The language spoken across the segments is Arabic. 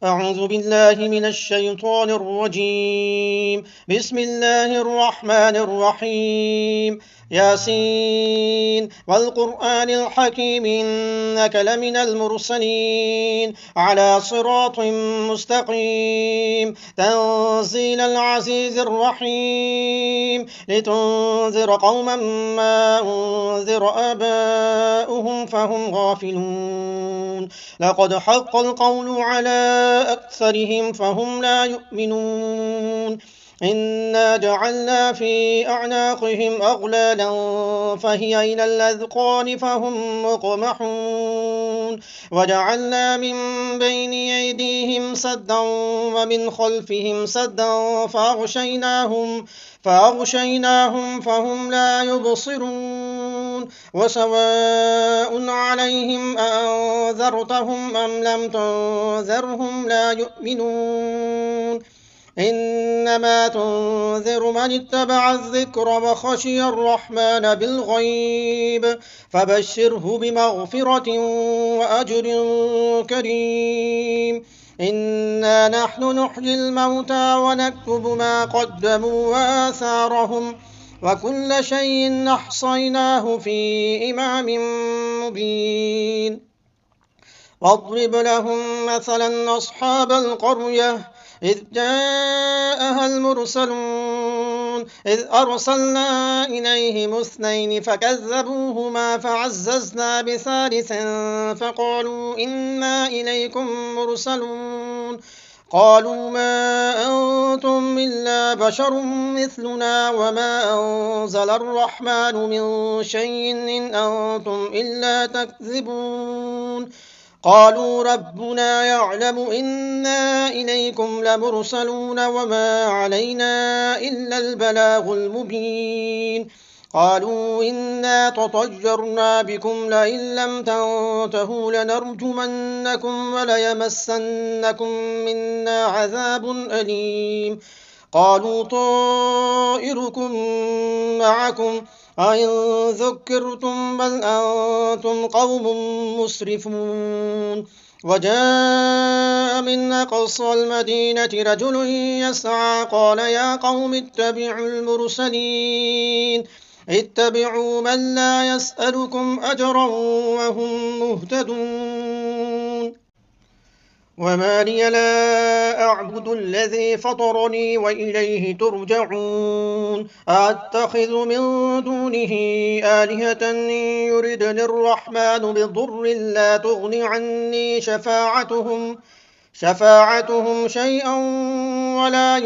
أعوذ بالله من الشيطان الرجيم. بسم الله الرحمن الرحيم. ياسين والقرآن الحكيم إنك لمن المرسلين على صراط مستقيم تنزيل العزيز الرحيم لتنذر قوما ما أنذر آباؤهم فهم غافلون. لقد حق القول على أكثرهم فهم لا يؤمنون. إنا جعلنا في أعناقهم أغلالا فهي إلى الأذقان فهم مقمحون. وجعلنا من بين أيديهم سدا ومن خلفهم سدا فأغشيناهم فهم لا يبصرون. وسواء عليهم أأنذرتهم أم لم تنذرهم لا يؤمنون. إنما تنذر من اتبع الذكر وخشي الرحمن بالغيب فبشره بمغفرة وأجر كريم. إنا نحن نحيي الموتى ونكتب ما قدموا وآثارهم وكل شيء أحصيناه في إمام مبين. واضرب لهم مثلا أصحاب القرية إذ جاءها المرسلون إذ أرسلنا إليهم اثنين فكذبوهما فعززنا بثالث فقالوا إنا إليكم مرسلون. قالوا ما أنتم إلا بشر مثلنا وما أنزل الرحمن من شيء إن أنتم إلا تكذبون. قالوا ربنا يعلم إنا إليكم لمرسلون وما علينا إلا البلاغ المبين. قالوا إنا تطيرنا بكم لئن لم تنتهوا لنرجمنكم وليمسنكم منا عذاب أليم. قالوا طائركم معكم أئن ذكرتم بل أنتم قوم مسرفون. وجاء من أقصى المدينة رجل يسعى قال يا قوم اتبعوا من لا يسألكم أجرا وهم مهتدون. وما لي لا أعبد الذي فطرني وإليه ترجعون. أتخذ من دونه آلهة إن يردني الرحمن بضر لا تغن عني شفاعتهم شيئا ولا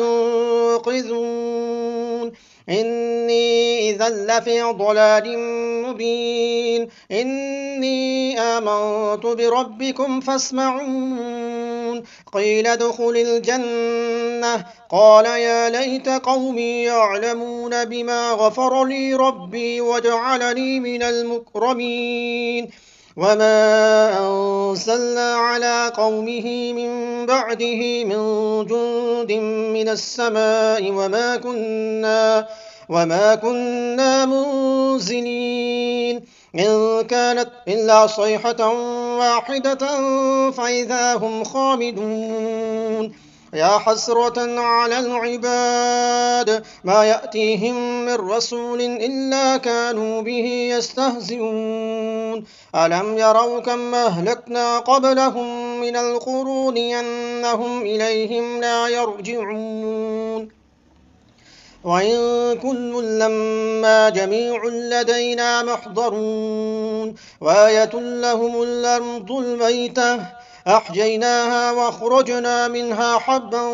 ينقذون. إني إذا لفي ضلال مبين. إني آمنت بربكم فاسمعون. قيل ادخل الجنة قال يا ليت قومي يعلمون بما غفر لي ربي وجعلني من المكرمين. وما أرسلنا على قومه من بعده من جند من السماء وما كنا منزلين. إن كانت إلا صيحة واحدة فإذا هم خامدون. يا حسرة على العباد ما يأتيهم من رسول إلا كانوا به يستهزئون. ألم يروا كم أهلكنا قبلهم من القرون أنهم إليهم لا يرجعون. وإن كل لما جميع لدينا محضرون. وآية لهم الأرض الميتة أحييناها وأخرجنا منها حبا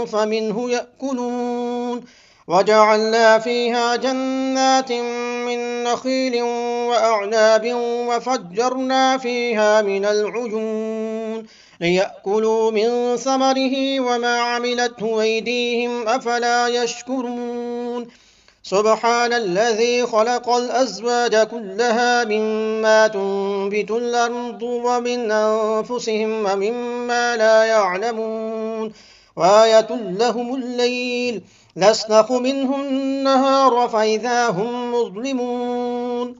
فمنه يأكلون. وجعلنا فيها جنات من نخيل وأعناب وفجرنا فيها من العيون ليأكلوا من ثمره وما عملته أيديهم أفلا يشكرون. سبحان الذي خلق الأزواج كلها مما تنبت الأرض ومن أنفسهم ومما لا يعلمون. وآية لهم الليل نسلخ منه النهار فإذا هم مظلمون.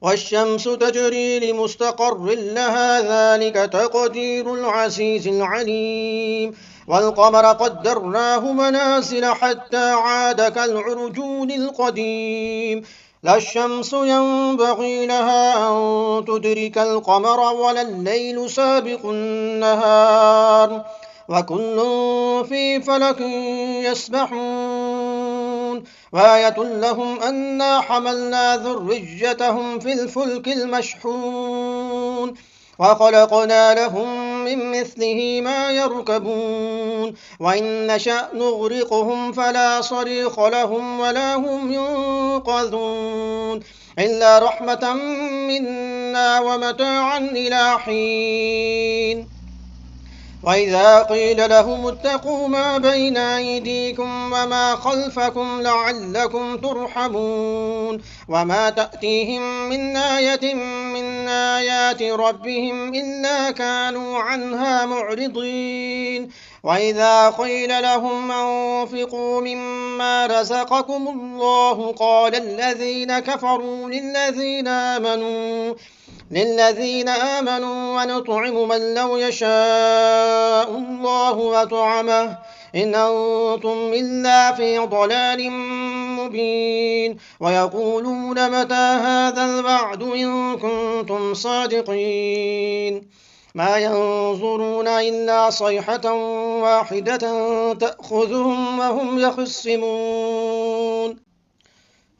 والشمس تجري لمستقر لها ذلك تقدير العزيز العليم والقمر قدرناه منازل حتى عاد كالعرجون القديم لا الشمس ينبغي لها أن تدرك القمر ولا الليل سابق النهار وكل في فلك يسبحون وآية لهم أنا حملنا ذريتهم في الفلك المشحون وخلقنا لهم من مثله ما يركبون وإن نشأ نغرقهم فلا صريخ لهم ولا هم ينقذون إلا رحمة منا ومتاعا إلى حين وإذا قيل لهم اتقوا ما بين أيديكم وما خلفكم لعلكم ترحمون وما تأتيهم من آية من آيات ربهم إلا كانوا عنها معرضين وإذا قيل لهم أنفقوا مما رزقكم الله قال الذين كفروا للذين آمنوا ونطعم من لو يشاء الله وطعمه إن أنتم إلا في ضلال مبين ويقولون متى هذا الوعد إن كنتم صادقين ما ينظرون إلا صيحة واحدة تأخذهم وهم يخصمون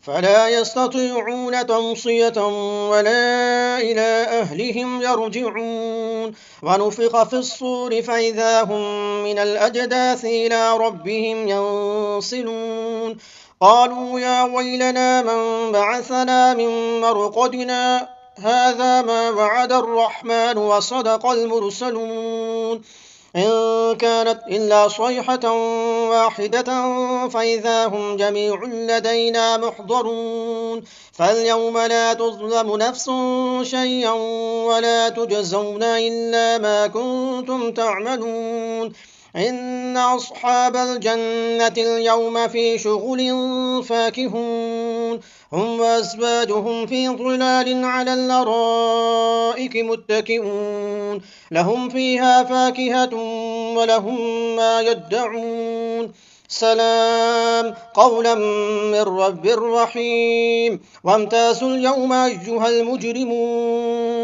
فلا يستطيعون توصية ولا إلى أهلهم يرجعون ونفخ في الصور فإذا هم من الأجداث إلى ربهم ينصلون قالوا يا ويلنا من بعثنا من مرقدنا هذا ما وعد الرحمن وصدق المرسلون إن كانت إلا صيحة واحدة فإذا هم جميع لدينا محضرون فاليوم لا تظلم نفس شيئا ولا تجزون إلا ما كنتم تعملون إن أصحاب الجنة اليوم في شغل فاكهون هم وأزواجهم في ظلال على الأرائك متكئون لهم فيها فاكهة ولهم ما يدعون سلام قولا من رب رحيم وامتازوا اليوم أيها المجرمون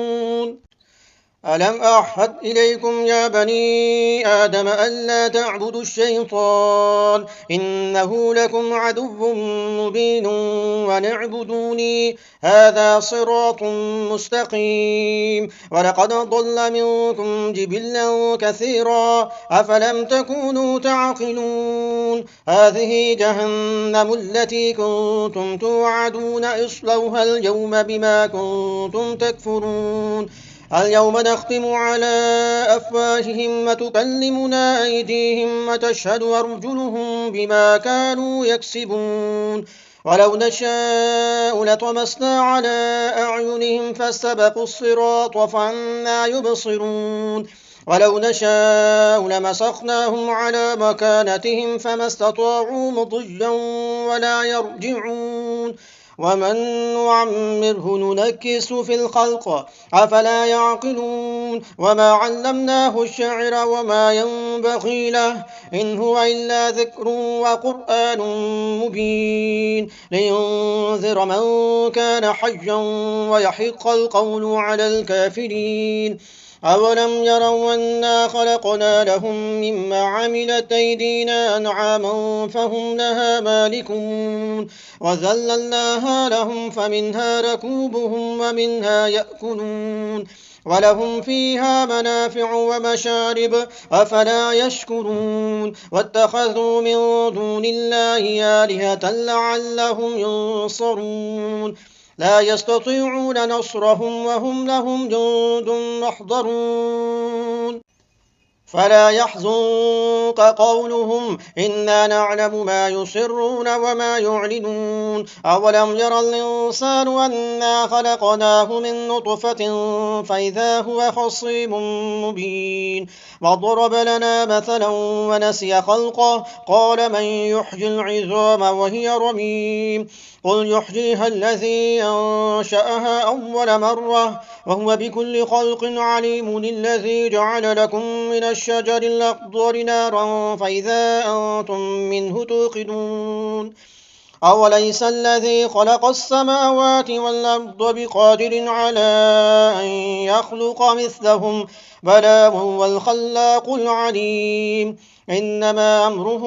ألم أعهد إليكم يا بني آدم ألا تعبدوا الشيطان إنه لكم عدو مبين ونعبدوني هذا صراط مستقيم ولقد ضل منكم جبلا كثيرا أفلم تكونوا تعقلون هذه جهنم التي كنتم توعدون اصلوها اليوم بما كنتم تكفرون اليوم نختم على أفواههم وتكلمنا أيديهم وتشهد أرجلهم بما كانوا يكسبون ولو نشاء لطمسنا على أعينهم فاستبقوا الصراط فأنى يبصرون ولو نشاء لمسخناهم على مكانتهم فما استطاعوا مضيا ولا يرجعون ومن نعمره ننكس في الخلق أفلا يعقلون وما علمناه الشعر وما ينبغي له إن هو إلا ذكر وقرآن مبين لينذر من كان حيا ويحق القول على الكافرين أولم يروا أنا خلقنا لهم مما عملت أيدينا أنعاما فهم لها مالكون وذللناها لهم فمنها ركوبهم ومنها يأكلون ولهم فيها منافع ومشارب أفلا يشكرون واتخذوا من دون الله آلهة لعلهم ينصرون لا يستطيعون نصرهم وهم لهم جند محضرون فلا يحزنك قولهم إنا نعلم ما يسرون وما يعلنون أولم ير الإنسان أنا خلقناه من نطفة فإذا هو خصيم مبين وضرب لنا مثلا ونسي خلقه قال من يحيي العظام وهي رميم قل يحييها الذي أنشأها أول مرة وهو بكل خلق عليم الذي جعل لكم من الشجر الأخضر نارا فإذا أنتم منه توقدون أوليس الذي خلق السماوات والأرض بقادر على أن يخلق مثلهم بلى وهو الخلاق العليم إنما أمره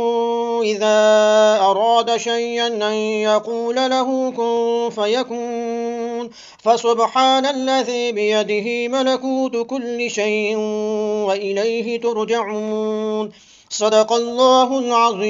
إذا أراد شيئا أن يقول له كن فيكون فسبحان الذي بيده ملكوت كل شيء وإليه ترجعون صدق الله العظيم.